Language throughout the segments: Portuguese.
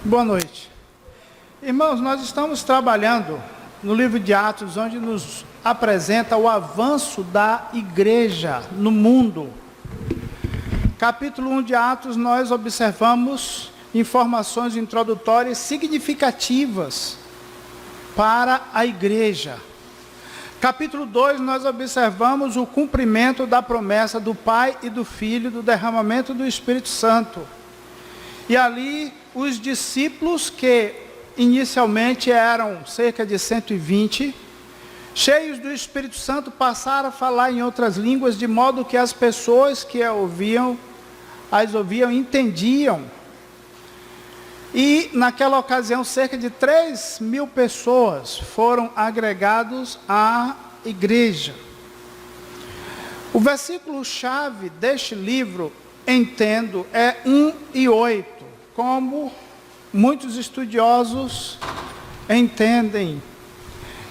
Boa noite. Irmãos, nós estamos trabalhando no livro de Atos, onde nos apresenta o avanço da igreja no mundo. Capítulo 1 de Atos, nós observamos informações introdutórias significativas para a igreja. Capítulo 2, nós observamos o cumprimento da promessa do Pai e do Filho, do derramamento do Espírito Santo. E ali, os discípulos, que inicialmente eram cerca de 120, cheios do Espírito Santo, passaram a falar em outras línguas, de modo que as pessoas que as ouviam, entendiam. E naquela ocasião, cerca de 3.000 pessoas foram agregados à igreja. O versículo-chave deste livro, entendo, é 1 e 8, como muitos estudiosos entendem.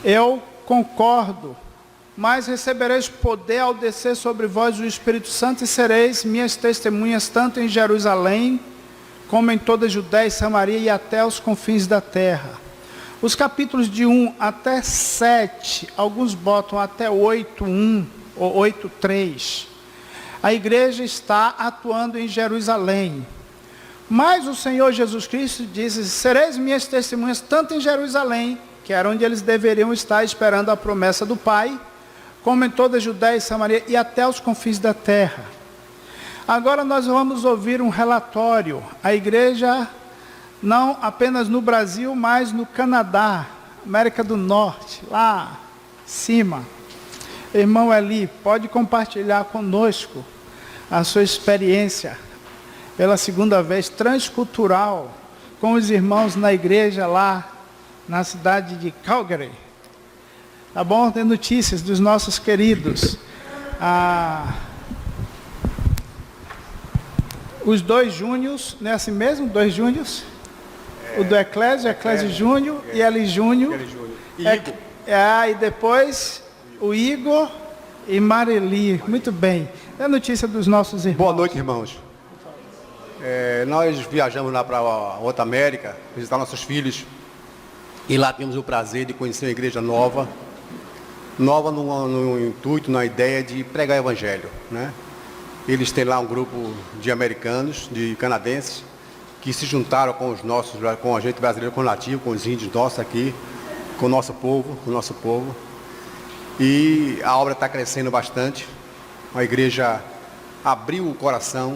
Eu concordo. Mas recebereis poder ao descer sobre vós o Espírito Santo, e sereis minhas testemunhas, tanto em Jerusalém, como em toda a Judéia e Samaria, e até os confins da terra. Os capítulos de 1 até 7, alguns botam até 8:1 ou 8:3. A igreja está atuando em Jerusalém. Mas o Senhor Jesus Cristo diz: sereis minhas testemunhas tanto em Jerusalém, que era onde eles deveriam estar esperando a promessa do Pai, como em toda a Judéia e Samaria, e até os confins da terra. Agora nós vamos ouvir um relatório. A igreja, não apenas no Brasil, mas no Canadá, América do Norte, lá em cima. Irmão Eli, pode compartilhar conosco a sua experiência, pela segunda vez, transcultural, com os irmãos na igreja lá na cidade de Calgary. Tá bom? Tem notícias dos nossos queridos. Os dois Júniors, não é assim mesmo? Dois Júniors? O do Eclésio, Eclésio Júnior e Eli Júnior. E depois o Igor e Mareli. Muito bem. É a notícia dos nossos irmãos. Boa noite, irmãos. Nós viajamos lá para a outra América, visitar nossos filhos. E lá temos o prazer de conhecer uma igreja nova no intuito, na ideia de pregar o evangelho, né? Eles têm lá um grupo de americanos, de canadenses, que se juntaram com a gente brasileiro, com o nativo, com os índios nossos aqui, com o nosso povo. E a obra está crescendo bastante. A igreja abriu o coração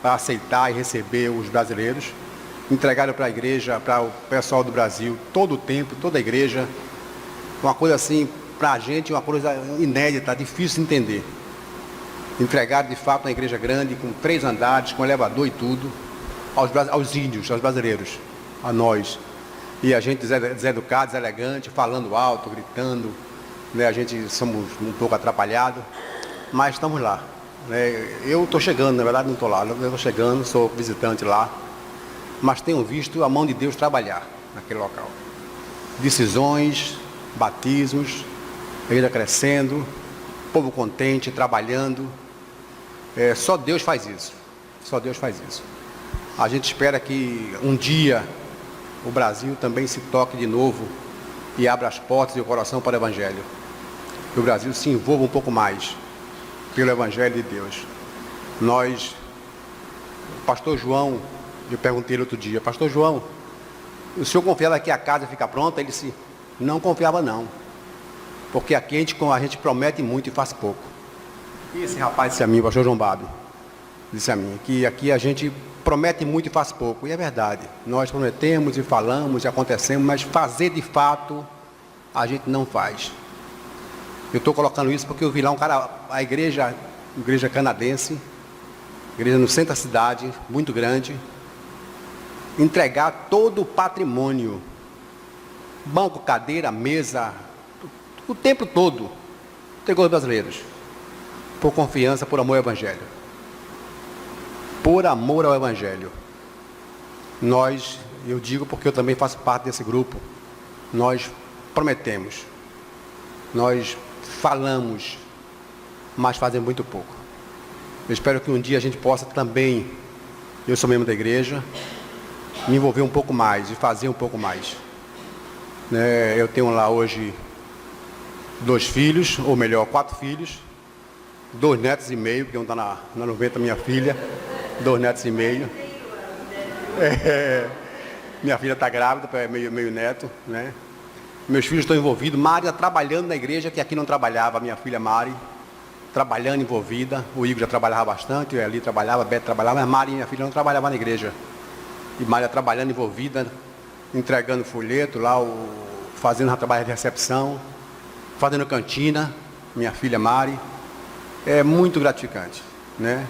para aceitar e receber os brasileiros. Entregaram para a igreja, para o pessoal do Brasil, todo o tempo, toda a igreja. Uma coisa assim, para a gente, uma coisa inédita, difícil de entender. Entregaram de fato uma igreja grande, com 3 andares, com elevador e tudo, aos índios, aos brasileiros, a nós. E a gente deseducado, deselegante, falando alto, gritando, né? A gente somos um pouco atrapalhados, mas estamos lá, né? Eu estou chegando, na verdade não estou lá, eu estou chegando, sou visitante lá, mas tenho visto a mão de Deus trabalhar naquele local. Decisões, batismos, a igreja crescendo, povo contente, trabalhando. Só Deus faz isso. Só Deus faz isso. A gente espera que um dia o Brasil também se toque de novo e abra as portas e o coração para o Evangelho. Que o Brasil se envolva um pouco mais pelo Evangelho de Deus. O pastor João, eu perguntei ele outro dia: pastor João, o senhor confiava que a casa fica pronta? Ele disse: não confiava não. Porque aqui a gente promete muito e faz pouco. E esse rapaz disse a mim, o pastor João Babi, disse a mim, que aqui a gente promete muito e faz pouco. E é verdade, nós prometemos e falamos e acontecemos, mas fazer de fato, a gente não faz. Eu estou colocando isso porque eu vi lá um cara, a igreja canadense, igreja no centro da cidade, muito grande, entregar todo o patrimônio, banco, cadeira, mesa, o tempo todo, entregou aos brasileiros, por confiança, por amor ao Evangelho. Por amor ao Evangelho. Eu digo porque eu também faço parte desse grupo, nós prometemos, nós falamos, mas fazemos muito pouco. Eu espero que um dia a gente possa também, eu sou membro da igreja, me envolver um pouco mais e fazer um pouco mais. Né? Eu tenho lá hoje 2 filhos, ou melhor, 4 filhos, 2 netos e meio, porque um está na 90, minha filha, 2 netos e meio. Minha filha está grávida, é meio neto, né? Meus filhos estão envolvidos. Mari está trabalhando na igreja, que aqui não trabalhava. Minha filha Mari, trabalhando, envolvida. O Igor já trabalhava bastante, o Eli trabalhava, a Beto trabalhava, mas Mari, minha filha, não trabalhava na igreja. E Mari trabalhando, envolvida, entregando folheto lá, fazendo trabalho de recepção, fazendo cantina, minha filha Mari. É muito gratificante, né?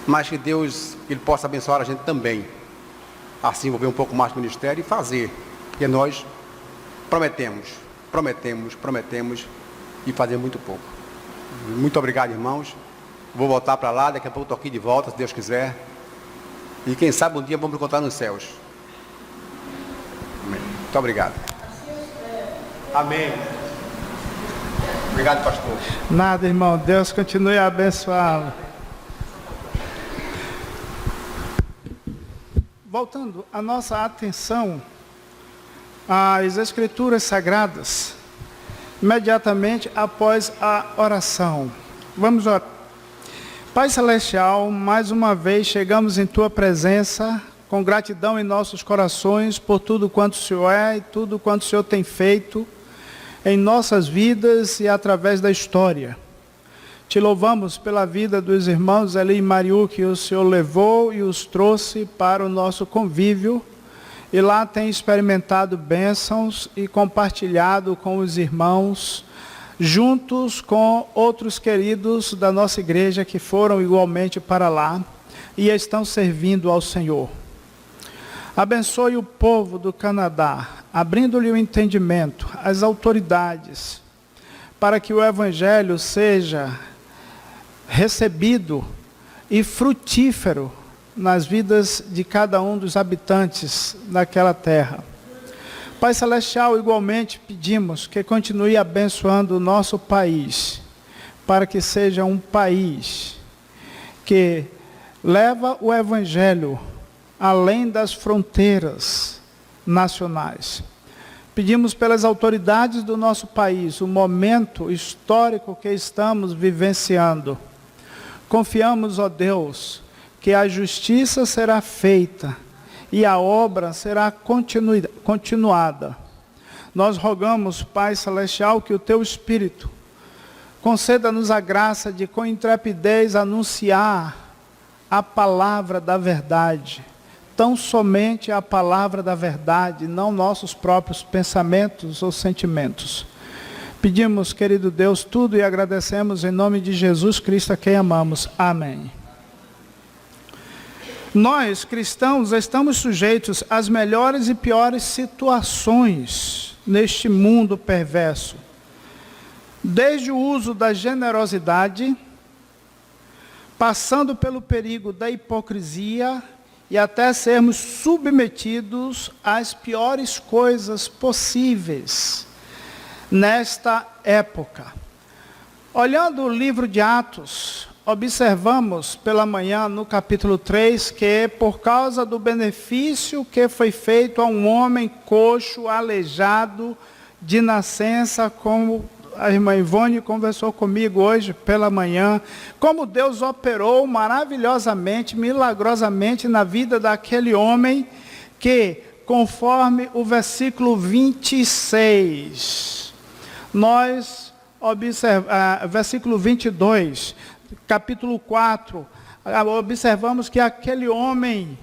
Mas que Deus, Ele possa abençoar a gente também. Assim, envolver um pouco mais no ministério e fazer. Porque nós prometemos e fazer muito pouco. Muito obrigado, irmãos. Vou voltar para lá, daqui a pouco estou aqui de volta, se Deus quiser. E quem sabe um dia vamos nos encontrar nos céus. Amém. Muito obrigado. Amém. Obrigado, pastor. Nada, irmão. Deus continue a abençoá-lo. Voltando a nossa atenção às Escrituras Sagradas, imediatamente após a oração. Vamos orar. Pai Celestial, mais uma vez chegamos em Tua presença, com gratidão em nossos corações por tudo quanto o Senhor é e tudo quanto o Senhor tem feito em nossas vidas e através da história. Te louvamos pela vida dos irmãos Eli e Mariu, que o Senhor levou e os trouxe para o nosso convívio, e lá tem experimentado bênçãos e compartilhado com os irmãos, juntos com outros queridos da nossa igreja que foram igualmente para lá e estão servindo ao Senhor. Abençoe o povo do Canadá, abrindo-lhe o entendimento, as autoridades, para que o Evangelho seja recebido e frutífero nas vidas de cada um dos habitantes daquela terra. Pai Celestial, igualmente pedimos que continue abençoando o nosso país, para que seja um país que leva o Evangelho além das fronteiras nacionais. Pedimos pelas autoridades do nosso país, o momento histórico que estamos vivenciando. Confiamos, ó Deus, que a justiça será feita e a obra será continuada. Nós rogamos, Pai Celestial, que o Teu Espírito conceda-nos a graça de, com intrepidez, anunciar a palavra da verdade. Tão somente a palavra da verdade, não nossos próprios pensamentos ou sentimentos. Pedimos, querido Deus, tudo e agradecemos em nome de Jesus Cristo, a quem amamos. Amém. Nós, cristãos, estamos sujeitos às melhores e piores situações neste mundo perverso. Desde o uso da generosidade, passando pelo perigo da hipocrisia e até sermos submetidos às piores coisas possíveis nesta época. Olhando o livro de Atos, observamos pela manhã no capítulo 3 que por causa do benefício que foi feito a um homem coxo, aleijado de nascença, como a irmã Ivone conversou comigo hoje pela manhã, como Deus operou maravilhosamente, milagrosamente na vida daquele homem que, conforme o versículo 26, nós observamos, versículo 22, capítulo 4, observamos que aquele homem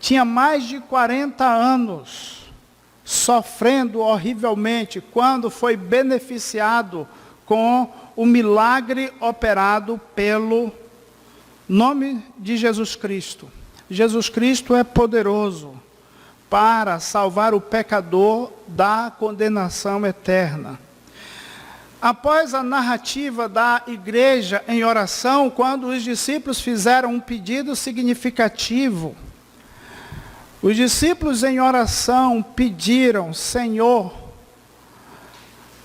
tinha mais de 40 anos, sofrendo horrivelmente, quando foi beneficiado com o milagre operado pelo nome de Jesus Cristo. Jesus Cristo é poderoso para salvar o pecador da condenação eterna. Após a narrativa da igreja em oração, quando os discípulos fizeram um pedido significativo, os discípulos em oração pediram: Senhor,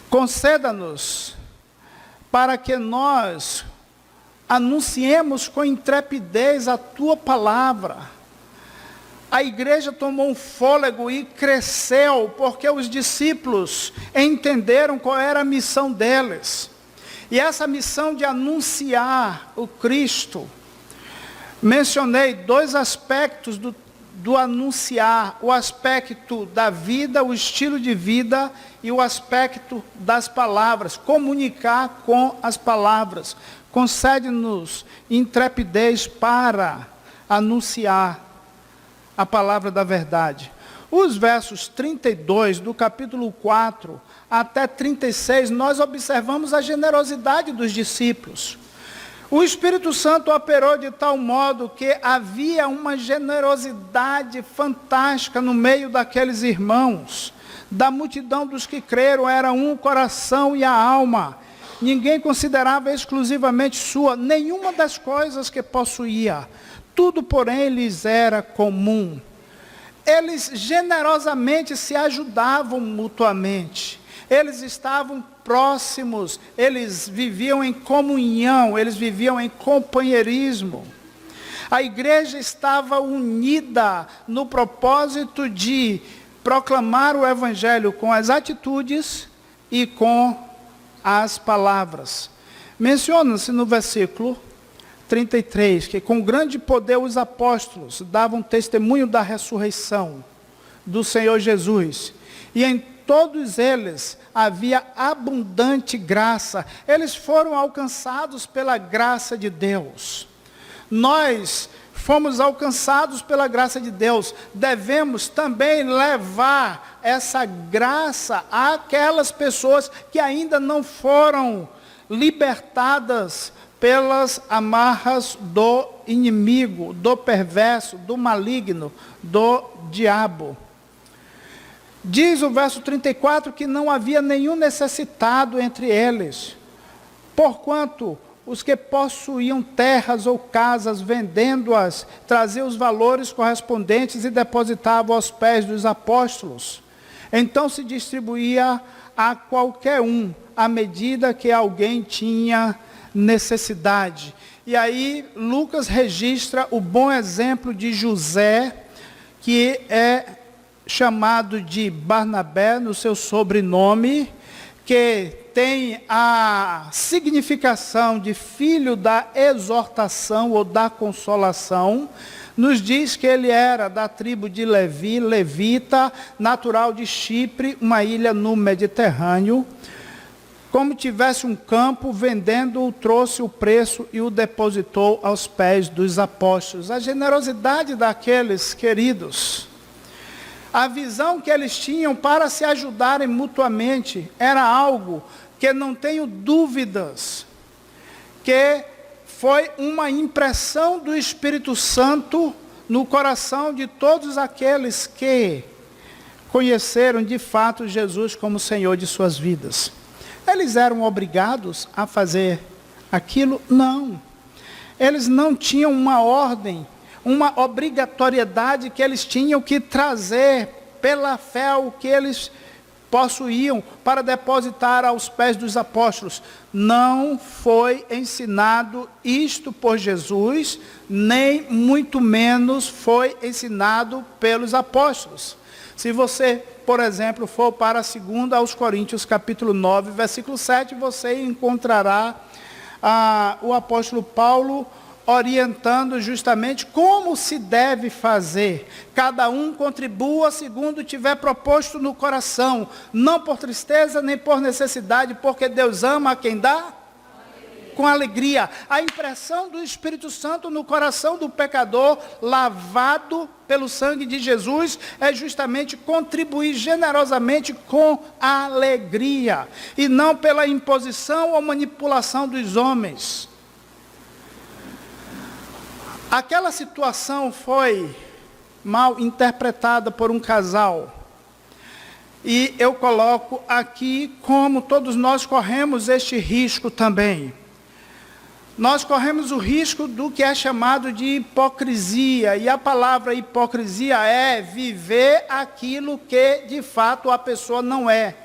conceda-nos para que nós anunciemos com intrepidez a Tua palavra, A igreja tomou um fôlego e cresceu, porque os discípulos entenderam qual era a missão deles. E essa missão de anunciar o Cristo, mencionei 2 aspectos do anunciar: o aspecto da vida, o estilo de vida, e o aspecto das palavras, comunicar com as palavras. Concede-nos intrepidez para anunciar a palavra da verdade. Os versos 32 do capítulo 4 até 36, nós observamos a generosidade dos discípulos. O Espírito Santo operou de tal modo que havia uma generosidade fantástica no meio daqueles irmãos. Da multidão dos que creram era um coração e a alma. Ninguém considerava exclusivamente sua nenhuma das coisas que possuía. Tudo, porém, lhes era comum. Eles generosamente se ajudavam mutuamente. Eles estavam próximos, eles viviam em comunhão, eles viviam em companheirismo. A igreja estava unida no propósito de proclamar o Evangelho com as atitudes e com as palavras. Menciona-se no versículo 33, que com grande poder os apóstolos davam testemunho da ressurreição do Senhor Jesus. E em todos eles havia abundante graça. Eles foram alcançados pela graça de Deus. Nós fomos alcançados pela graça de Deus. Devemos também levar essa graça àquelas pessoas que ainda não foram libertadas pelas amarras do inimigo, do perverso, do maligno, do diabo. Diz o verso 34 que não havia nenhum necessitado entre eles, porquanto os que possuíam terras ou casas, vendendo-as, traziam os valores correspondentes e depositavam aos pés dos apóstolos. Então se distribuía a qualquer um, à medida que alguém tinha necessidade. E aí Lucas registra o bom exemplo de José, que é chamado de Barnabé no seu sobrenome, que tem a significação de filho da exortação ou da consolação. Nos diz que ele era da tribo de Levi, levita, natural de Chipre, uma ilha no Mediterrâneo. Como tivesse um campo, vendendo-o, trouxe o preço e o depositou aos pés dos apóstolos. A generosidade daqueles queridos, a visão que eles tinham para se ajudarem mutuamente, era algo que não tenho dúvidas, que foi uma impressão do Espírito Santo no coração de todos aqueles que conheceram de fato Jesus como Senhor de suas vidas. Eles eram obrigados a fazer aquilo? Não. Eles não tinham uma ordem, uma obrigatoriedade que eles tinham que trazer pela fé o que eles possuíam para depositar aos pés dos apóstolos. Não foi ensinado isto por Jesus, nem muito menos foi ensinado pelos apóstolos. Se você, por exemplo, for para 2 aos Coríntios, capítulo 9, versículo 7, você encontrará o apóstolo Paulo orientando justamente como se deve fazer. Cada um contribua segundo tiver proposto no coração, não por tristeza nem por necessidade, porque Deus ama a quem dá com alegria. A impressão do Espírito Santo no coração do pecador, lavado pelo sangue de Jesus, é justamente contribuir generosamente com alegria, e não pela imposição ou manipulação dos homens. Aquela situação foi mal interpretada por um casal. E eu coloco aqui como todos nós corremos este risco também. Nós corremos o risco do que é chamado de hipocrisia. E a palavra hipocrisia é viver aquilo que de fato a pessoa não é.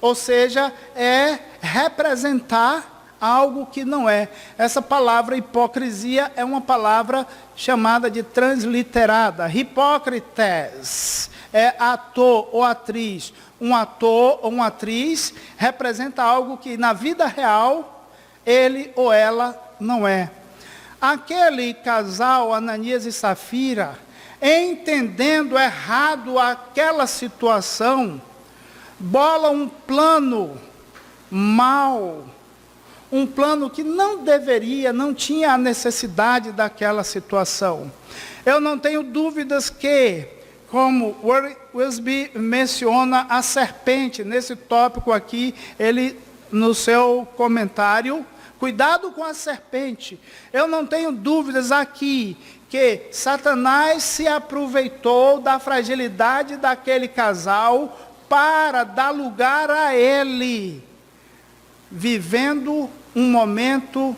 Ou seja, é representar algo que não é. Essa palavra hipocrisia é uma palavra chamada de transliterada. Hipócrites é ator ou atriz. Um ator ou uma atriz representa algo que na vida real ele ou ela não é. Aquele casal, Ananias e Safira, entendendo errado aquela situação, bola um plano mau, um plano que não deveria, não tinha a necessidade daquela situação. Eu não tenho dúvidas que, como Wiersbe menciona a serpente, nesse tópico aqui, ele, no seu comentário, cuidado com a serpente. Eu não tenho dúvidas aqui que Satanás se aproveitou da fragilidade daquele casal para dar lugar a ele, vivendo um momento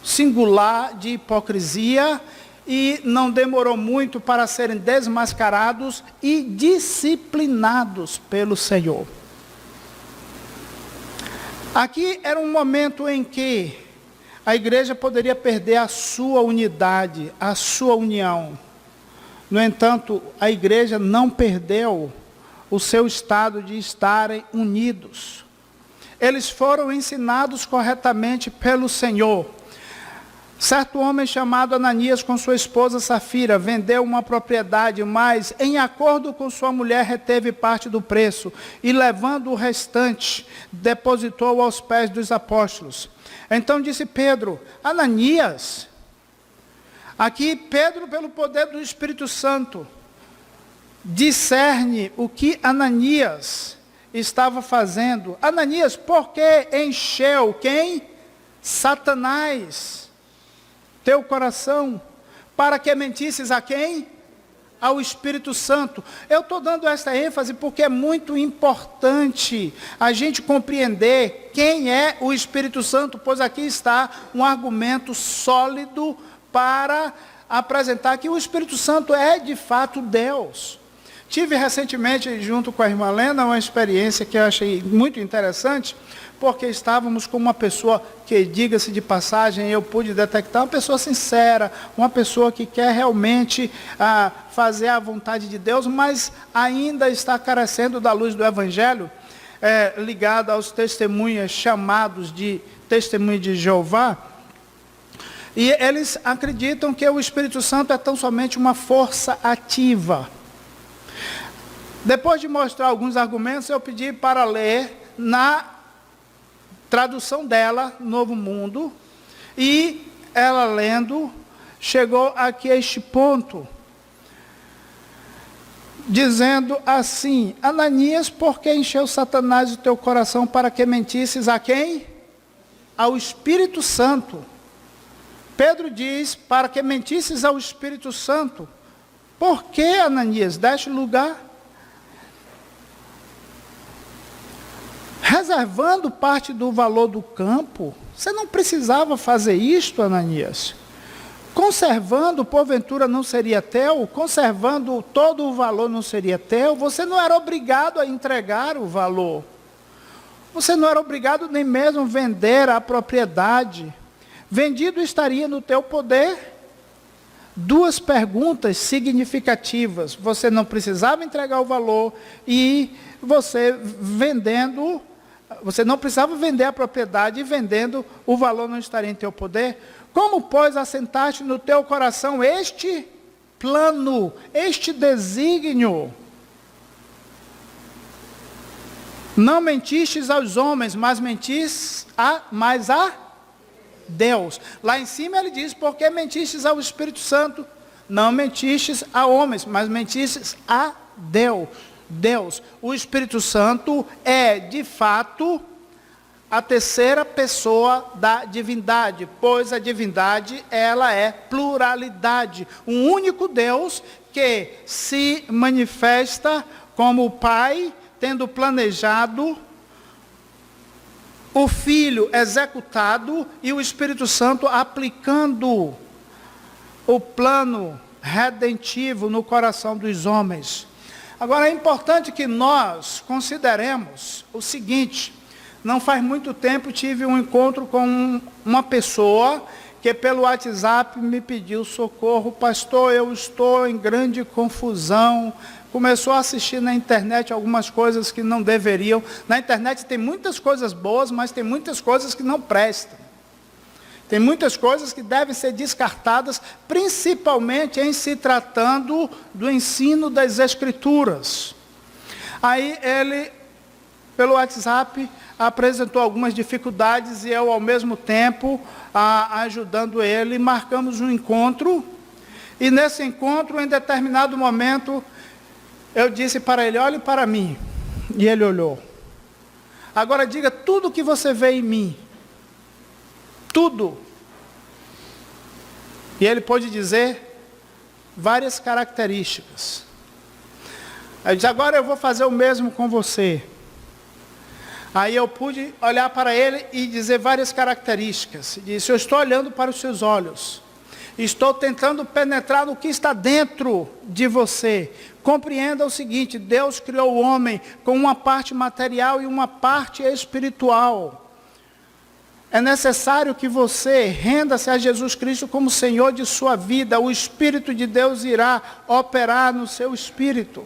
singular de hipocrisia, e não demorou muito para serem desmascarados e disciplinados pelo Senhor. Aqui era um momento em que a igreja poderia perder a sua unidade, a sua união. No entanto, a igreja não perdeu o seu estado de estarem unidos. Eles foram ensinados corretamente pelo Senhor. Certo homem chamado Ananias, com sua esposa Safira, vendeu uma propriedade, mas em acordo com sua mulher reteve parte do preço e, levando o restante, depositou aos pés dos apóstolos. Então disse Pedro: Ananias, aqui Pedro, pelo poder do Espírito Santo, discerne o que Ananias estava fazendo. Ananias, por que encheu quem? Satanás, teu coração, para que mentisses a quem? Ao Espírito Santo. Eu estou dando esta ênfase porque é muito importante a gente compreender quem é o Espírito Santo, pois aqui está um argumento sólido para apresentar que o Espírito Santo é de fato Deus. Tive recentemente, junto com a irmã Lena, uma experiência que eu achei muito interessante, porque estávamos com uma pessoa que, diga-se de passagem, eu pude detectar, uma pessoa sincera, uma pessoa que quer realmente fazer a vontade de Deus, mas ainda está carecendo da luz do Evangelho, ligada aos testemunhas chamados de testemunho de Jeová. E eles acreditam que o Espírito Santo é tão somente uma força ativa. Depois de mostrar alguns argumentos, eu pedi para ler na tradução dela, Novo Mundo, e ela lendo, chegou aqui a este ponto, dizendo assim: Ananias, por que encheu Satanás o teu coração para que mentisses a quem? Ao Espírito Santo. Pedro diz, para que mentisses ao Espírito Santo. Por que, Ananias, deste lugar? Reservando parte do valor do campo, você não precisava fazer isto, Ananias. Conservando, porventura não seria teu? Conservando todo o valor não seria teu? Você não era obrigado a entregar o valor. Você não era obrigado nem mesmo vender a propriedade. Vendido estaria no teu poder. Duas perguntas significativas. Você não precisava entregar o valor e você vendendo... Você não precisava vender a propriedade e vendendo, o valor não estaria em teu poder. Como, pois, assentaste no teu coração este plano, este desígnio? Não mentistes aos homens, mas mentistes a Deus. Lá em cima ele diz, porque mentistes ao Espírito Santo? Não mentistes a homens, mas mentistes a Deus. Deus, o Espírito Santo é, de fato, a terceira pessoa da divindade, pois a divindade, ela é pluralidade. Um único Deus que se manifesta como o Pai, tendo planejado, o Filho executado e o Espírito Santo aplicando o plano redentivo no coração dos homens. Agora, é importante que nós consideremos o seguinte: Não faz muito tempo tive um encontro com uma pessoa que pelo WhatsApp me pediu socorro. Pastor, eu estou em grande confusão. Começou a assistir na internet algumas coisas que não deveriam. Na internet tem muitas coisas boas, mas tem muitas coisas que não prestam. Tem muitas coisas que devem ser descartadas, principalmente em se tratando do ensino das Escrituras. Aí ele, pelo WhatsApp, apresentou algumas dificuldades e eu, ao mesmo tempo, ajudando ele, marcamos um encontro. E nesse encontro, em determinado momento, eu disse para ele, olhe para mim. E ele olhou. Agora diga tudo o que você vê em mim. Tudo. E ele pôde dizer várias características. Eu disse, agora eu vou fazer o mesmo com você. Aí eu pude olhar para ele e dizer várias características. Disse, eu estou olhando para os seus olhos. Estou tentando penetrar no que está dentro de você. Compreenda o seguinte, Deus criou o homem com uma parte material e uma parte espiritual. É necessário que você renda-se a Jesus Cristo como Senhor de sua vida. O Espírito de Deus irá operar no seu espírito.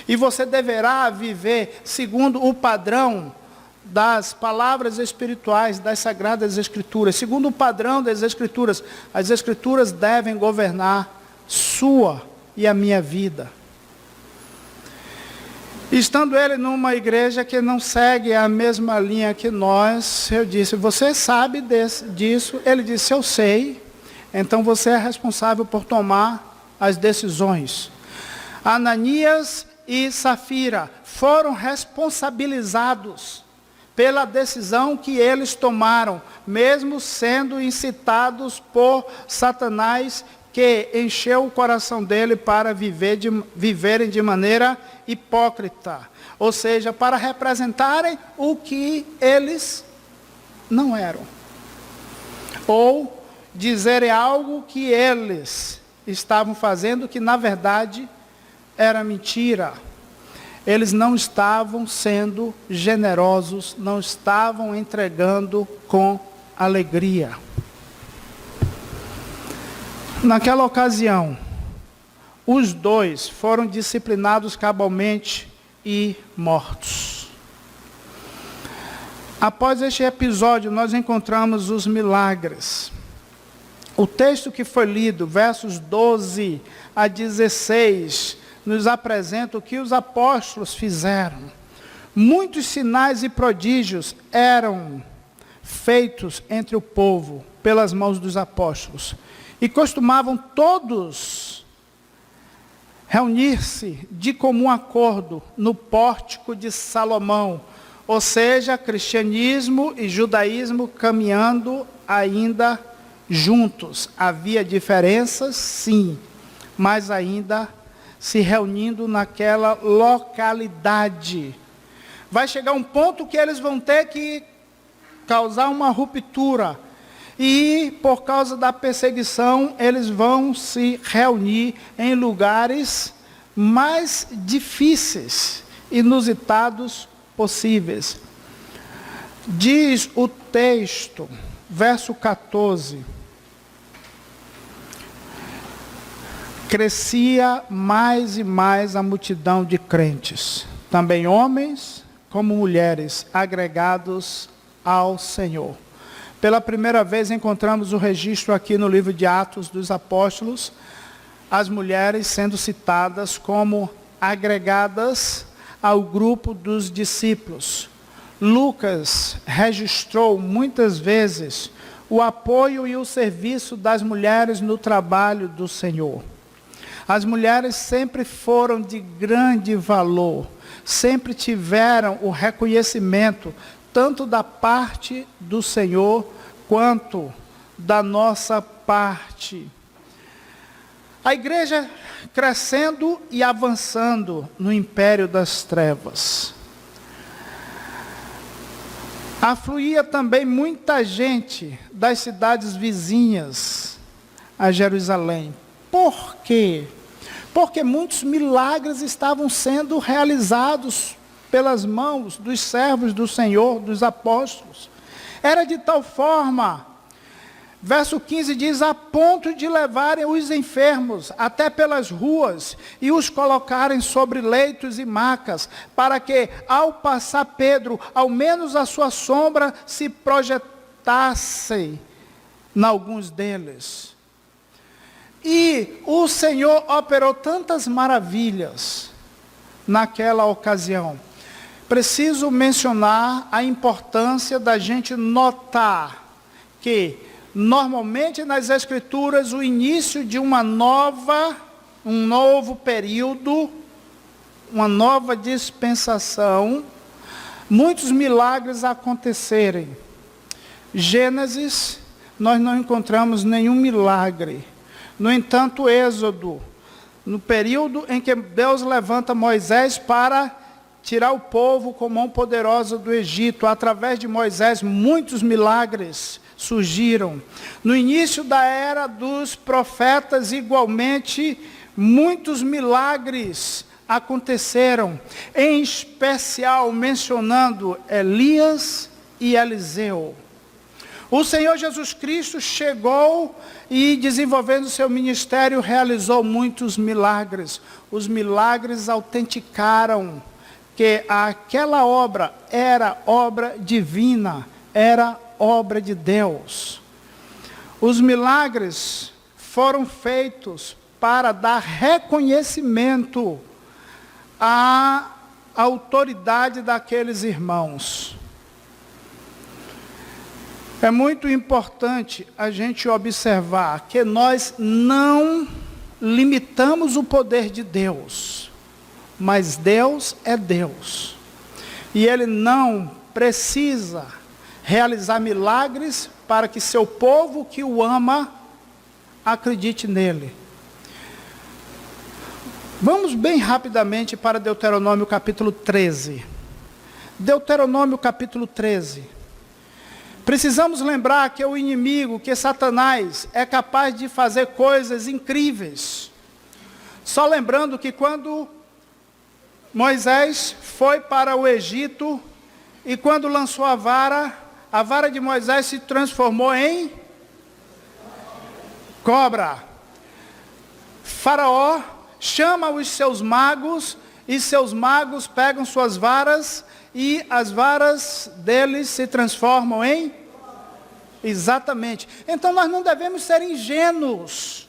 E você deverá viver segundo o padrão das palavras espirituais das Sagradas Escrituras. Segundo o padrão das Escrituras. As Escrituras devem governar sua e a minha vida. Estando ele numa igreja que não segue a mesma linha que nós, eu disse, você sabe disso? Ele disse, eu sei, então você é responsável por tomar as decisões. Ananias e Safira foram responsabilizados pela decisão que eles tomaram, mesmo sendo incitados por Satanás, que encheu o coração dele para viverem de maneira hipócrita. Ou seja, para representarem o que eles não eram. Ou dizerem algo que eles estavam fazendo que na verdade era mentira. Eles não estavam sendo generosos, não estavam entregando com alegria. Naquela ocasião, os dois foram disciplinados cabalmente e mortos. Após este episódio, nós encontramos os milagres. O texto que foi lido, versos 12 a 16, nos apresenta o que os apóstolos fizeram. Muitos sinais e prodígios eram feitos entre o povo pelas mãos dos apóstolos. E costumavam todos reunir-se de comum acordo no pórtico de Salomão. Ou seja, cristianismo e judaísmo caminhando ainda juntos. Havia diferenças, sim, mas ainda se reunindo naquela localidade. Vai chegar um ponto que eles vão ter que causar uma ruptura. E, por causa da perseguição, eles vão se reunir em lugares mais difíceis, inusitados possíveis. Diz o texto, verso 14. Crescia mais e mais a multidão de crentes, também homens como mulheres, agregados ao Senhor. Pela primeira vez encontramos o registro aqui no livro de Atos dos Apóstolos, as mulheres sendo citadas como agregadas ao grupo dos discípulos. Lucas registrou muitas vezes o apoio e o serviço das mulheres no trabalho do Senhor. As mulheres sempre foram de grande valor, sempre tiveram o reconhecimento tanto da parte do Senhor, quanto da nossa parte. A igreja crescendo e avançando no império das trevas. Afluía também muita gente das cidades vizinhas a Jerusalém. Por quê? Porque muitos milagres estavam sendo realizados pelas mãos dos servos do Senhor, dos apóstolos. Era de tal forma, verso 15 diz, a ponto de levarem os enfermos até pelas ruas e os colocarem sobre leitos e macas, para que, ao passar Pedro, ao menos a sua sombra se projetasse em alguns deles. E o Senhor operou tantas maravilhas naquela ocasião. Preciso mencionar a importância da gente notar que, normalmente nas Escrituras, o início de um novo período, uma nova dispensação, muitos milagres acontecerem. Gênesis, nós não encontramos nenhum milagre. No entanto, Êxodo, no período em que Deus levanta Moisés para tirar o povo com mão poderosa do Egito, através de Moisés, muitos milagres surgiram. No início da era dos profetas, igualmente, muitos milagres aconteceram, em especial mencionando Elias e Eliseu. O Senhor Jesus Cristo chegou e, desenvolvendo seu ministério, realizou muitos milagres. Os milagres autenticaram que aquela obra era obra divina, era obra de Deus. Os milagres foram feitos para dar reconhecimento à autoridade daqueles irmãos. É muito importante a gente observar que nós não limitamos o poder de Deus, mas Deus é Deus. E Ele não precisa realizar milagres para que seu povo que o ama acredite nele. Vamos bem rapidamente para Deuteronômio capítulo 13. Deuteronômio capítulo 13. Precisamos lembrar que o inimigo, que Satanás, é capaz de fazer coisas incríveis. Só lembrando que quando Moisés foi para o Egito, e quando lançou a vara de Moisés se transformou em cobra. Faraó chama os seus magos, e seus magos pegam suas varas, e as varas deles se transformam em... Exatamente. Então nós não devemos ser ingênuos.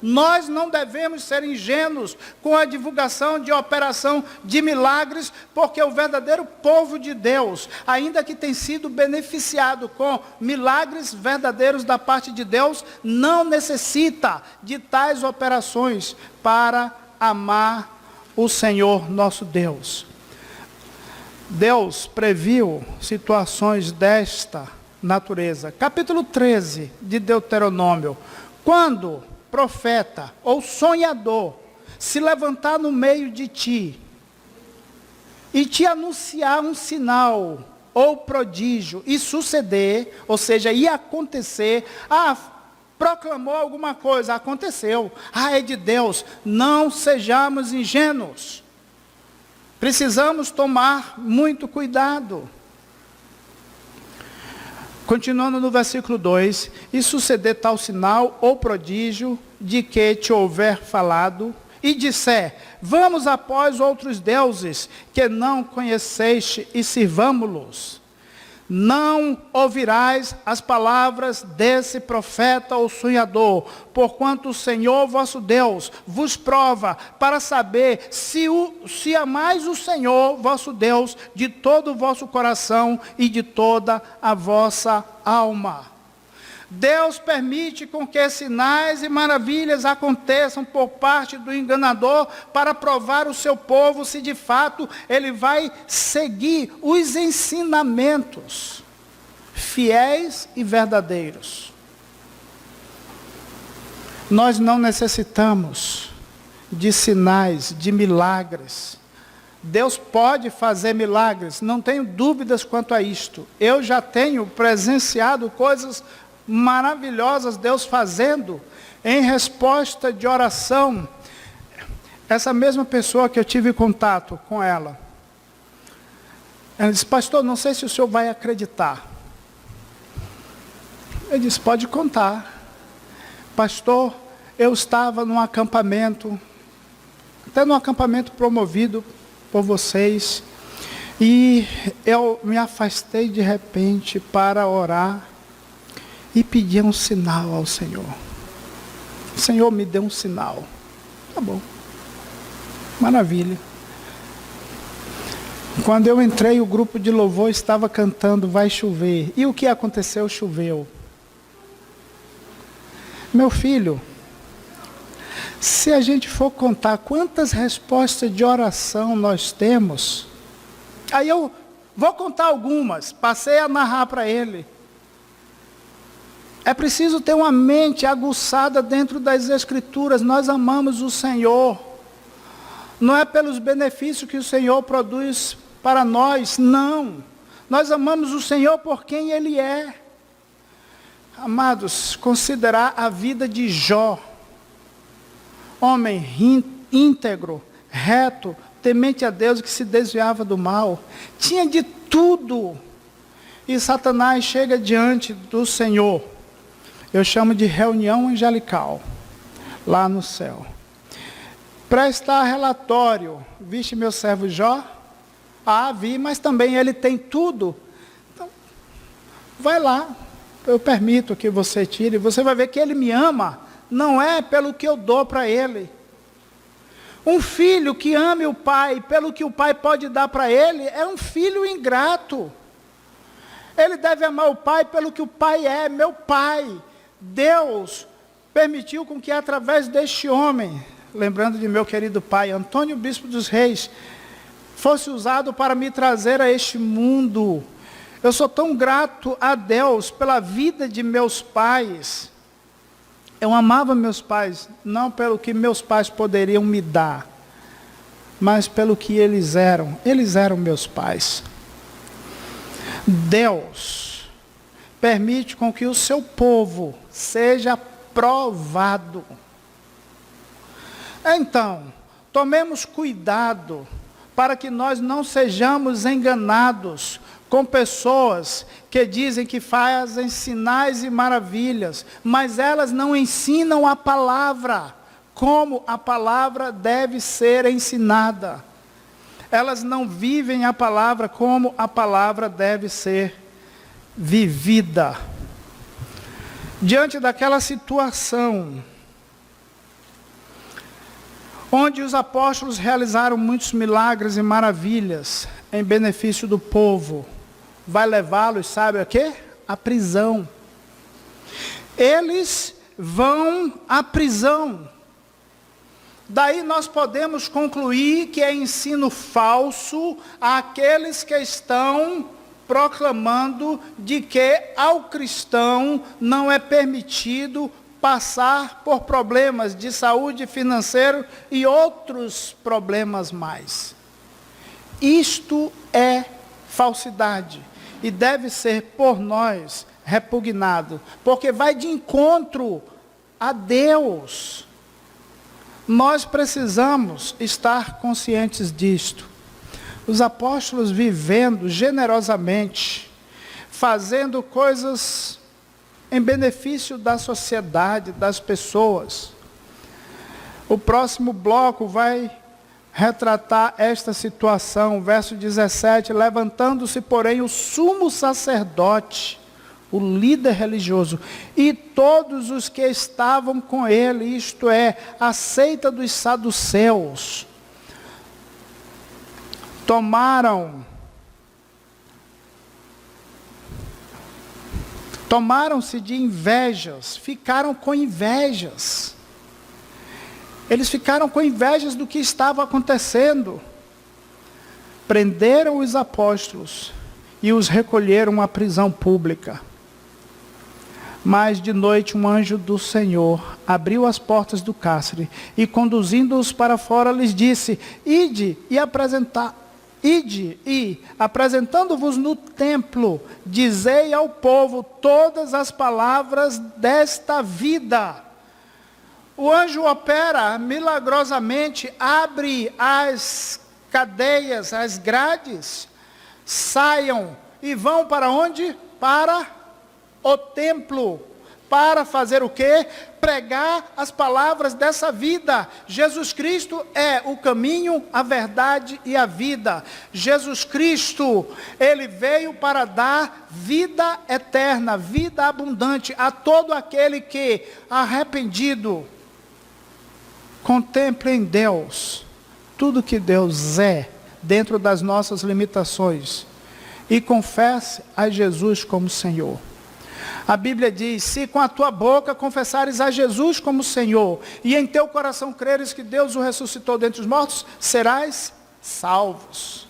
Nós não devemos ser ingênuos com a divulgação de operação de milagres, porque o verdadeiro povo de Deus, ainda que tenha sido beneficiado com milagres verdadeiros da parte de Deus, não necessita de tais operações para amar o Senhor nosso Deus. Deus previu situações desta natureza. Capítulo 13 de Deuteronômio. Quando profeta ou sonhador se levantar no meio de ti e te anunciar um sinal ou prodígio e suceder, ou seja, ia acontecer, proclamou alguma coisa, aconteceu, é de Deus, não sejamos ingênuos. Precisamos tomar muito cuidado. Continuando no versículo 2, e suceder tal sinal ou prodígio de que te houver falado, e disser, vamos após outros deuses que não conheceste e sirvamo-los. Não ouvirás as palavras desse profeta ou sonhador, porquanto o Senhor vosso Deus vos prova para saber se amais o Senhor vosso Deus de todo o vosso coração e de toda a vossa alma. Deus permite com que sinais e maravilhas aconteçam por parte do enganador para provar o seu povo se de fato ele vai seguir os ensinamentos fiéis e verdadeiros. Nós não necessitamos de sinais, de milagres. Deus pode fazer milagres, não tenho dúvidas quanto a isto. Eu já tenho presenciado coisas maravilhosas Deus fazendo em resposta de oração. Essa mesma pessoa que eu tive contato com ela, Ela disse: pastor, não sei se o senhor vai acreditar. Eu disse: pode contar. Pastor, eu estava num acampamento, até num acampamento promovido por vocês, e eu me afastei de repente para orar e pedi um sinal ao Senhor. O Senhor me deu um sinal. Tá bom. Maravilha. Quando eu entrei, o grupo de louvor estava cantando Vai Chover. E o que aconteceu? Choveu. Meu filho, se a gente for contar quantas respostas de oração nós temos, aí eu vou contar algumas, passei a narrar para ele. É preciso ter uma mente aguçada dentro das Escrituras. Nós amamos o Senhor. Não é pelos benefícios que o Senhor produz para nós, não. Nós amamos o Senhor por quem Ele é. Amados, considerar a vida de Jó. Homem íntegro, reto, temente a Deus, que se desviava do mal. Tinha de tudo. E Satanás chega diante do Senhor. Eu chamo de reunião angelical, lá no céu. Prestar relatório. Viste meu servo Jó? Ah, vi, mas também ele tem tudo. Então, vai lá. Eu permito que você tire. Você vai ver que ele me ama. Não é pelo que eu dou para ele. Um filho que ame o pai pelo que o pai pode dar para ele é um filho ingrato. Ele deve amar o pai pelo que o pai é, meu pai. Deus permitiu com que através deste homem, lembrando de meu querido pai, Antônio Bispo dos Reis, fosse usado para me trazer a este mundo. Eu sou tão grato a Deus pela vida de meus pais. Eu amava meus pais, não pelo que meus pais poderiam me dar, mas pelo que eles eram. Eles eram meus pais. Deus permite com que o seu povo seja provado. Então, tomemos cuidado para que nós não sejamos enganados com pessoas que dizem que fazem sinais e maravilhas, mas elas não ensinam a palavra como a palavra deve ser ensinada. Elas não vivem a palavra como a palavra deve ser vivida. Diante daquela situação, onde os apóstolos realizaram muitos milagres e maravilhas em benefício do povo, vai levá-los, sabe a quê? A prisão. Eles vão à prisão. Daí nós podemos concluir que é ensino falso àqueles que estão proclamando de que ao cristão não é permitido passar por problemas de saúde financeira e outros problemas mais. Isto é falsidade e deve ser por nós repugnado, porque vai de encontro a Deus. Nós precisamos estar conscientes disto. Os apóstolos vivendo generosamente, fazendo coisas em benefício da sociedade, das pessoas. O próximo bloco vai retratar esta situação, verso 17, levantando-se, porém, o sumo sacerdote, o líder religioso, e todos os que estavam com ele, isto é, a seita dos saduceus, tomaram-se de invejas, ficaram com invejas. Eles ficaram com invejas do que estava acontecendo. Prenderam os apóstolos e os recolheram à prisão pública. Mas de noite um anjo do Senhor abriu as portas do cárcere e, conduzindo-os para fora, lhes disse: Ide e, apresentando-vos no templo, dizei ao povo todas as palavras desta vida. O anjo opera milagrosamente, abre as cadeias, as grades, saiam e vão para onde? Para o templo. Para fazer o quê? Pregar as palavras dessa vida. Jesus Cristo é o caminho, a verdade e a vida. Jesus Cristo, Ele veio para dar vida eterna, vida abundante a todo aquele que, arrependido, contemple em Deus tudo que Deus é, dentro das nossas limitações, e confesse a Jesus como Senhor. A Bíblia diz, se com a tua boca confessares a Jesus como Senhor, e em teu coração creres que Deus o ressuscitou dentre os mortos, serás salvos.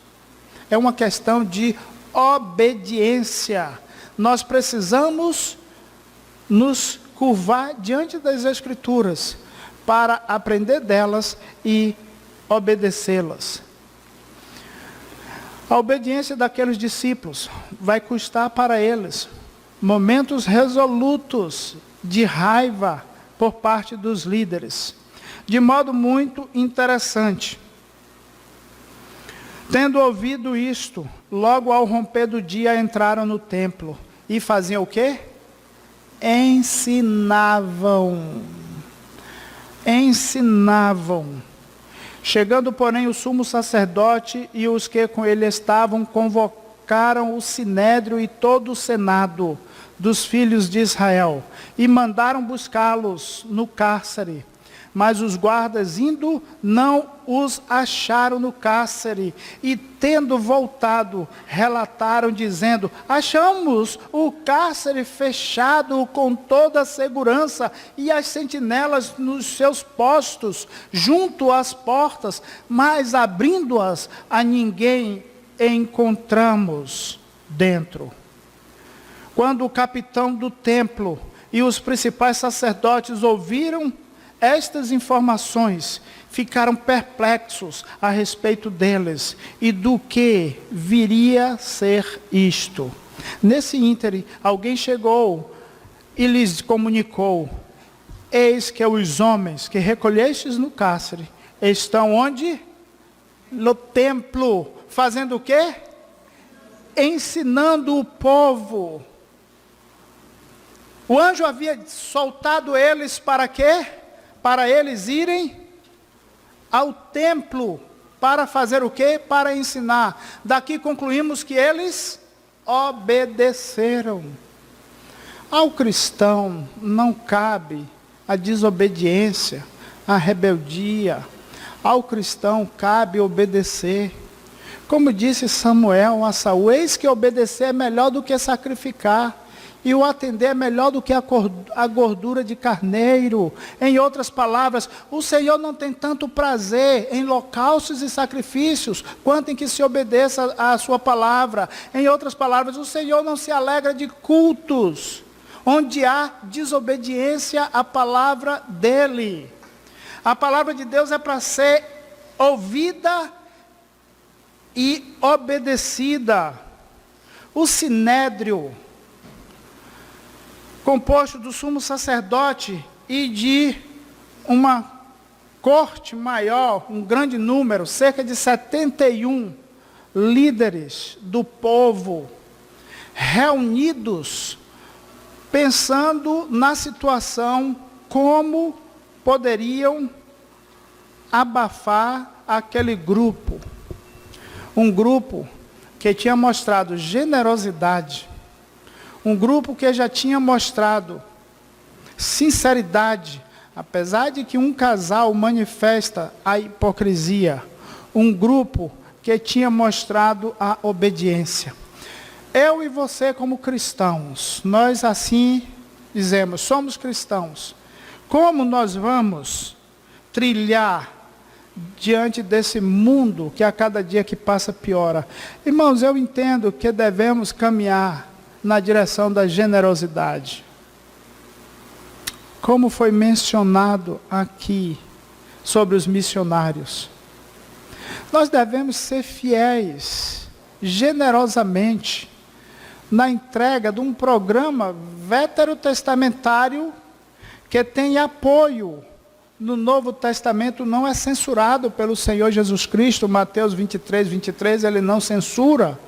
É uma questão de obediência. Nós precisamos nos curvar diante das Escrituras, para aprender delas e obedecê-las. A obediência daqueles discípulos vai custar para eles momentos resolutos de raiva por parte dos líderes, de modo muito interessante. Tendo ouvido isto, logo ao romper do dia entraram no templo e faziam o quê? Ensinavam. Chegando, porém, o sumo sacerdote e os que com ele estavam, convocaram o sinédrio e todo o senado dos filhos de Israel, e mandaram buscá-los no cárcere. Mas os guardas, indo, não os acharam no cárcere, e tendo voltado, relataram, dizendo, achamos o cárcere fechado com toda a segurança, e as sentinelas nos seus postos, junto às portas, mas abrindo-as, a ninguém encontramos dentro. Quando o capitão do templo e os principais sacerdotes ouviram estas informações, ficaram perplexos a respeito deles e do que viria a ser isto. Nesse ínterim, alguém chegou e lhes comunicou, eis que os homens que recolhestes no cárcere estão onde? No templo. Fazendo o quê? Ensinando o povo. O anjo havia soltado eles para quê? Para eles irem ao templo, para fazer o quê? Para ensinar. Daqui concluímos que eles obedeceram. Ao cristão não cabe a desobediência, a rebeldia. Ao cristão cabe obedecer. Como disse Samuel a Saul, eis que obedecer é melhor do que sacrificar. E o atender é melhor do que a gordura de carneiro. Em outras palavras, o Senhor não tem tanto prazer em holocaustos e sacrifícios, quanto em que se obedeça à sua palavra. Em outras palavras, o Senhor não se alegra de cultos, onde há desobediência à palavra dEle. A palavra de Deus é para ser ouvida e obedecida. O sinédrio, composto do sumo sacerdote e de uma corte maior, um grande número, cerca de 71 líderes do povo, reunidos, pensando na situação, como poderiam abafar aquele grupo. Um grupo que tinha mostrado generosidade, um grupo que já tinha mostrado sinceridade, apesar de que um casal manifesta a hipocrisia, um grupo que tinha mostrado a obediência. Eu e você como cristãos, nós assim dizemos, somos cristãos. Como nós vamos trilhar diante desse mundo que a cada dia que passa piora? Irmãos, eu entendo que devemos caminhar na direção da generosidade. Como foi mencionado aqui sobre os missionários, nós devemos ser fiéis, generosamente, na entrega de um programa veterotestamentário que tem apoio no Novo Testamento, não é censurado pelo Senhor Jesus Cristo. Mateus 23, 23, ele não censura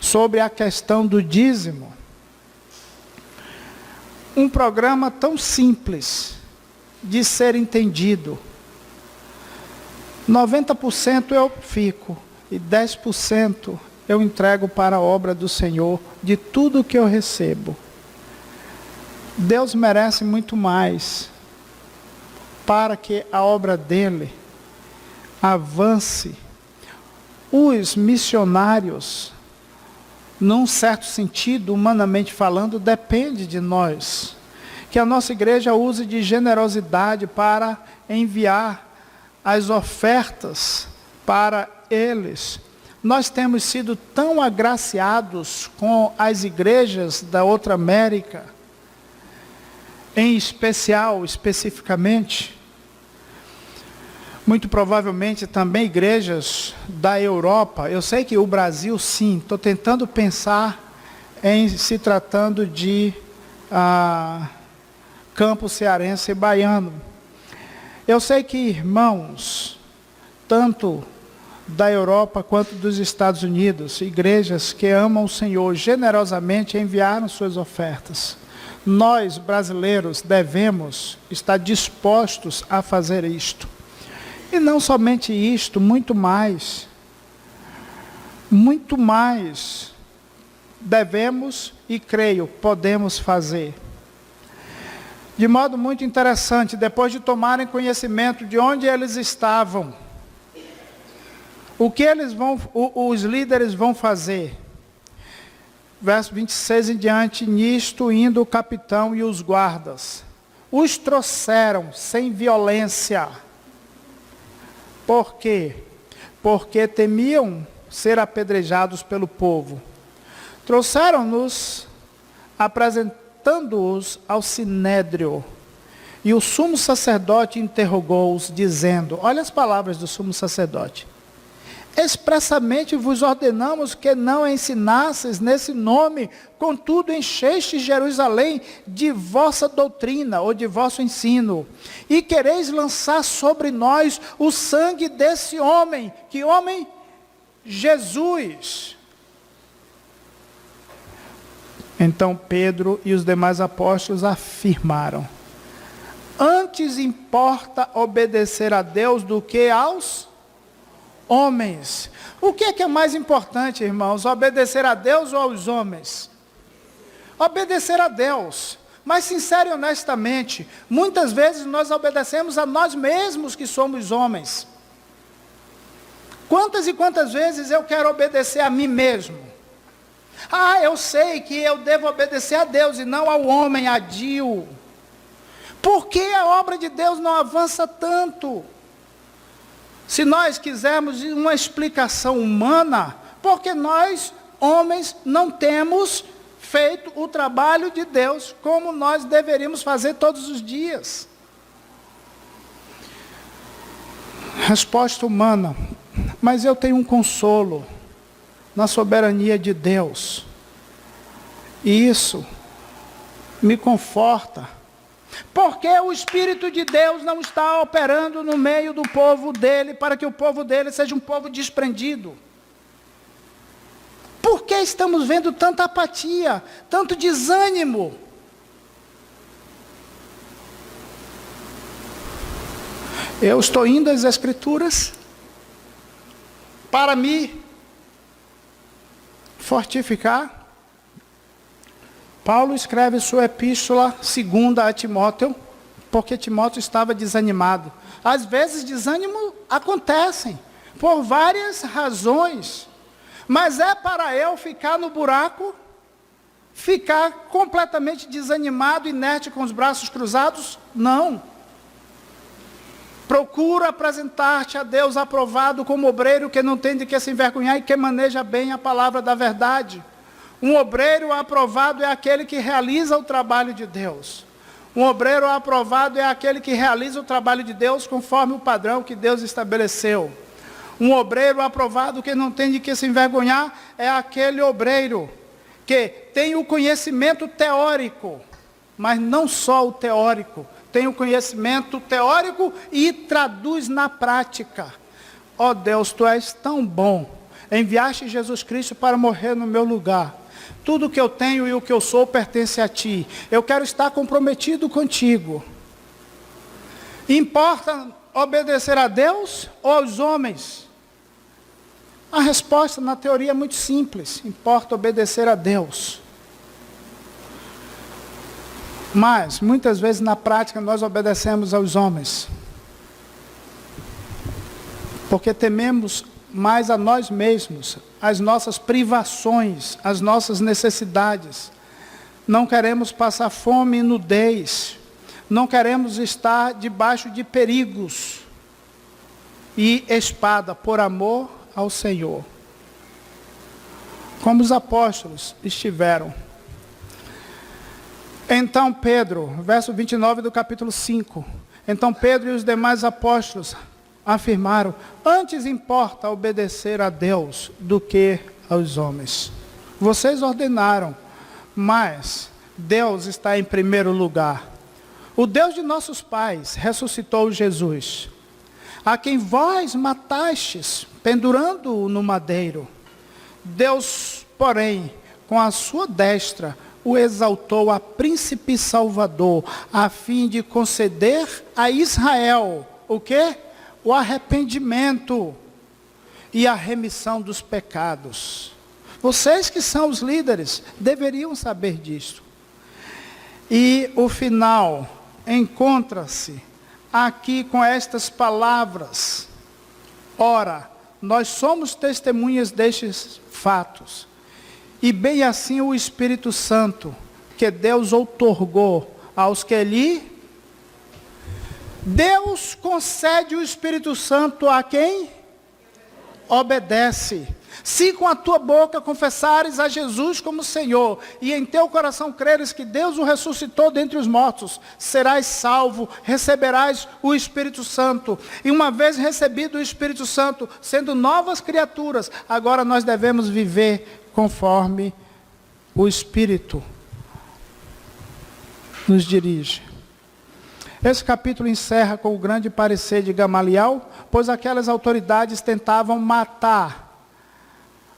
sobre a questão do dízimo. Um programa tão simples de ser entendido. 90% eu fico e 10% eu entrego para a obra do Senhor de tudo que eu recebo. Deus merece muito mais para que a obra dele avance. Os missionários, num certo sentido, humanamente falando, depende de nós. Que a nossa igreja use de generosidade para enviar as ofertas para eles. Nós temos sido tão agraciados com as igrejas da outra América, em especial, especificamente, muito provavelmente também igrejas da Europa. Eu sei que o Brasil, sim, estou tentando pensar em se tratando de campo cearense e baiano. Eu sei que irmãos, tanto da Europa quanto dos Estados Unidos, igrejas que amam o Senhor generosamente enviaram suas ofertas. Nós, brasileiros, devemos estar dispostos a fazer isto. E não somente isto, muito mais devemos e creio, podemos fazer. De modo muito interessante, depois de tomarem conhecimento de onde eles estavam, o que os líderes vão fazer? Verso 26 em diante, nisto indo o capitão e os guardas, os trouxeram sem violência. Por quê? Porque temiam ser apedrejados pelo povo. Trouxeram-nos, apresentando-os ao sinédrio. E o sumo sacerdote interrogou-os, dizendo, olha as palavras do sumo sacerdote. Expressamente vos ordenamos que não ensinasseis nesse nome, contudo enchestes Jerusalém de vossa doutrina ou de vosso ensino, e quereis lançar sobre nós o sangue desse homem. Que homem? Jesus. Então Pedro e os demais apóstolos afirmaram, antes importa obedecer a Deus do que aos homens. O que é mais importante, irmãos? Obedecer a Deus ou aos homens? Obedecer a Deus. Mas sincero e honestamente, muitas vezes nós obedecemos a nós mesmos que somos homens. Quantas e quantas vezes eu quero obedecer a mim mesmo? Eu sei que eu devo obedecer a Deus e não ao homem, a Dio. Por que a obra de Deus não avança tanto? Se nós quisermos uma explicação humana, porque nós, homens, não temos feito o trabalho de Deus como nós deveríamos fazer todos os dias. Resposta humana, mas eu tenho um consolo na soberania de Deus. E isso me conforta. Porque o Espírito de Deus não está operando no meio do povo dele, para que o povo dele seja um povo desprendido. Por que estamos vendo tanta apatia, tanto desânimo? Eu estou indo às Escrituras para me fortificar. Paulo escreve sua epístola segunda a Timóteo, porque Timóteo estava desanimado. Às vezes desânimo acontecem, por várias razões. Mas é para eu ficar no buraco, ficar completamente desanimado, inerte, com os braços cruzados? Não. Procura apresentar-te a Deus aprovado como obreiro que não tem de que se envergonhar e que maneja bem a palavra da verdade. Um obreiro aprovado é aquele que realiza o trabalho de Deus. Um obreiro aprovado é aquele que realiza o trabalho de Deus conforme o padrão que Deus estabeleceu. Um obreiro aprovado que não tem de que se envergonhar é aquele obreiro que tem o conhecimento teórico, mas não só o teórico, tem o conhecimento teórico e traduz na prática. Ó Deus, Tu és tão bom. enviaste Jesus Cristo para morrer no meu lugar. Tudo o que eu tenho e o que eu sou pertence a ti. Eu quero estar comprometido contigo. Importa obedecer a Deus ou aos homens? A resposta na teoria é muito simples. Importa obedecer a Deus. Mas, muitas vezes na prática, nós obedecemos aos homens. Porque tememos mais a nós mesmos, as nossas privações, as nossas necessidades. Não queremos passar fome e nudez. Não queremos estar debaixo de perigos e espada por amor ao Senhor. Como os apóstolos estiveram. Então Pedro, verso 29 do capítulo 5. Então Pedro e os demais apóstolos afirmaram: antes importa obedecer a Deus do que aos homens. Vocês ordenaram, mas Deus está em primeiro lugar. O Deus de nossos pais ressuscitou Jesus, a quem vós matastes, pendurando-o no madeiro. Deus, porém, com a sua destra, o exaltou a príncipe salvador, a fim de conceder a Israel, o quê? O arrependimento e a remissão dos pecados. Vocês que são os líderes, deveriam saber disso. E o final encontra-se aqui com estas palavras: ora, nós somos testemunhas destes fatos, e bem assim o Espírito Santo, que Deus outorgou aos que lhe... Deus concede o Espírito Santo a quem obedece. Se com a tua boca confessares a Jesus como Senhor, e em teu coração creres que Deus o ressuscitou dentre os mortos, serás salvo, receberás o Espírito Santo. E uma vez recebido o Espírito Santo, sendo novas criaturas, agora nós devemos viver conforme o Espírito nos dirige. Esse capítulo encerra com o grande parecer de Gamaliel, pois aquelas autoridades tentavam matar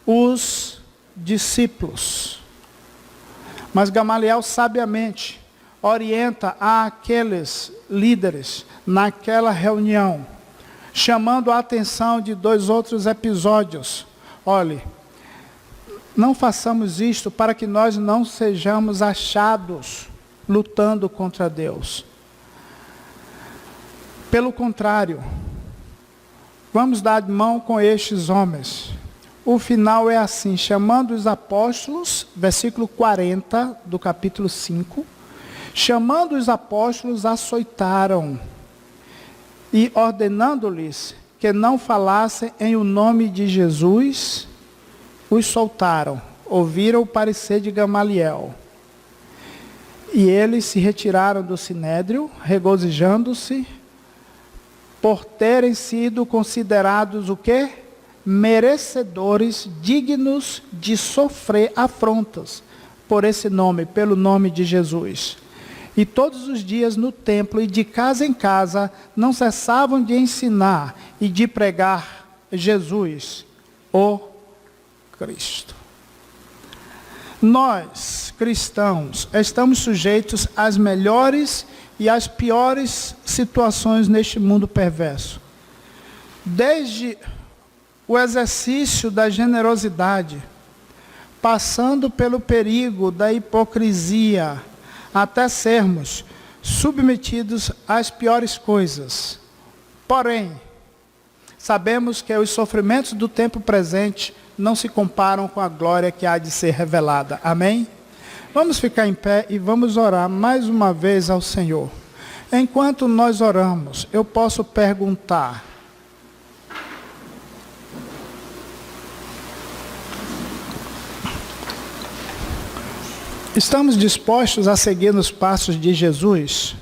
os discípulos. Mas Gamaliel sabiamente orienta aqueles líderes naquela reunião, chamando a atenção de dois outros episódios. Olhe, não façamos isto para que nós não sejamos achados lutando contra Deus. Pelo contrário, vamos dar mão com estes homens. O final é assim: chamando os apóstolos, versículo 40 do capítulo 5, chamando os apóstolos, açoitaram, e ordenando-lhes que não falassem em o nome de Jesus, os soltaram. Ouviram o parecer de Gamaliel. E eles se retiraram do sinédrio, regozijando-se, por terem sido considerados o quê? Merecedores, dignos de sofrer afrontas por esse nome, pelo nome de Jesus. E todos os dias no templo e de casa em casa não cessavam de ensinar e de pregar Jesus, o Cristo. Nós, cristãos, estamos sujeitos às melhores e às piores situações neste mundo perverso. Desde o exercício da generosidade, passando pelo perigo da hipocrisia, até sermos submetidos às piores coisas. Porém, sabemos que os sofrimentos do tempo presente não se comparam com a glória que há de ser revelada. Amém? Vamos ficar em pé e vamos orar mais uma vez ao Senhor. Enquanto nós oramos, eu posso perguntar: estamos dispostos a seguir nos passos de Jesus?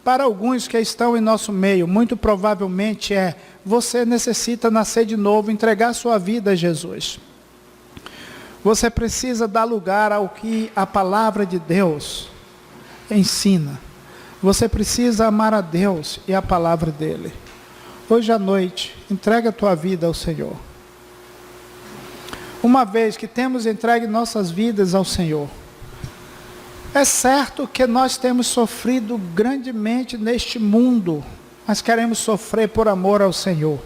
Para alguns que estão em nosso meio, muito provavelmente você necessita nascer de novo, entregar sua vida a Jesus. Você precisa dar lugar ao que a palavra de Deus ensina. Você precisa amar a Deus e a palavra dele. Hoje à noite, entrega a tua vida ao Senhor. uma vez que temos entregue nossas vidas ao Senhor, é certo que nós temos sofrido grandemente neste mundo, mas queremos sofrer por amor ao Senhor,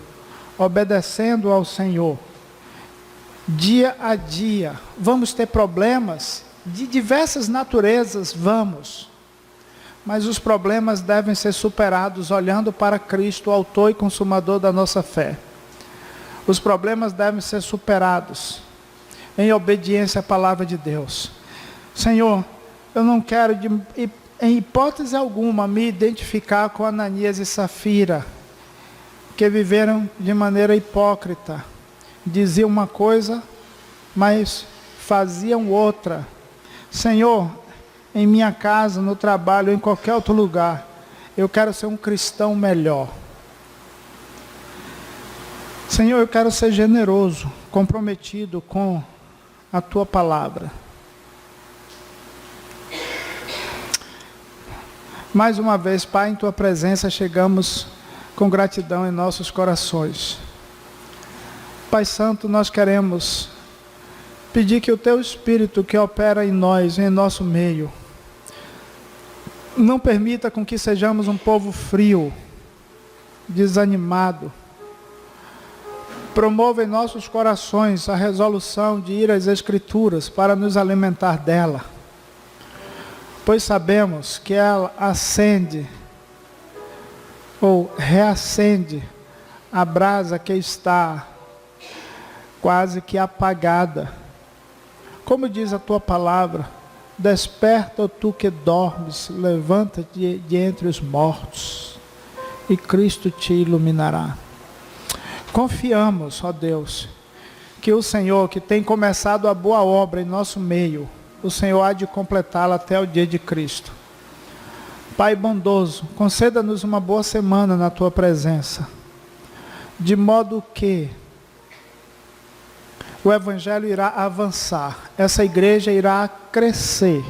obedecendo ao Senhor. Dia a dia, vamos ter problemas de diversas naturezas, vamos. Mas os problemas devem ser superados olhando para Cristo, o autor e consumador da nossa fé. Os problemas devem ser superados em obediência à palavra de Deus. Senhor, eu não quero, em hipótese alguma, me identificar com Ananias e Safira, que viveram de maneira hipócrita. Diziam uma coisa, mas faziam outra. Senhor, em minha casa, no trabalho, em qualquer outro lugar, eu quero ser um cristão melhor. Senhor, eu quero ser generoso, comprometido com a Tua palavra. Mais uma vez, Pai, em Tua presença, chegamos com gratidão em nossos corações. Pai Santo, nós queremos pedir que o Teu Espírito que opera em nós, em nosso meio, não permita com que sejamos um povo frio, desanimado. Promova em nossos corações a resolução de ir às Escrituras para nos alimentar dela, pois sabemos que ela acende ou reacende a brasa que está quase que apagada. Como diz a Tua palavra, desperta, ó tu que dormes, levanta-te de entre os mortos, e Cristo te iluminará. Confiamos, ó Deus, que o Senhor, que tem começado a boa obra em nosso meio, o Senhor há de completá-la até o dia de Cristo. Pai bondoso, conceda-nos uma boa semana na Tua presença, de modo que o Evangelho irá avançar, essa igreja irá crescer,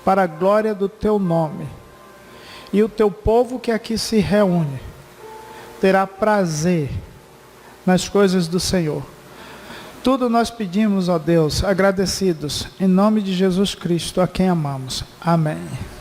para a glória do Teu nome, e o Teu povo que aqui se reúne, terá prazer nas coisas do Senhor. Tudo nós pedimos, ó Deus, agradecidos, em nome de Jesus Cristo, a quem amamos. Amém.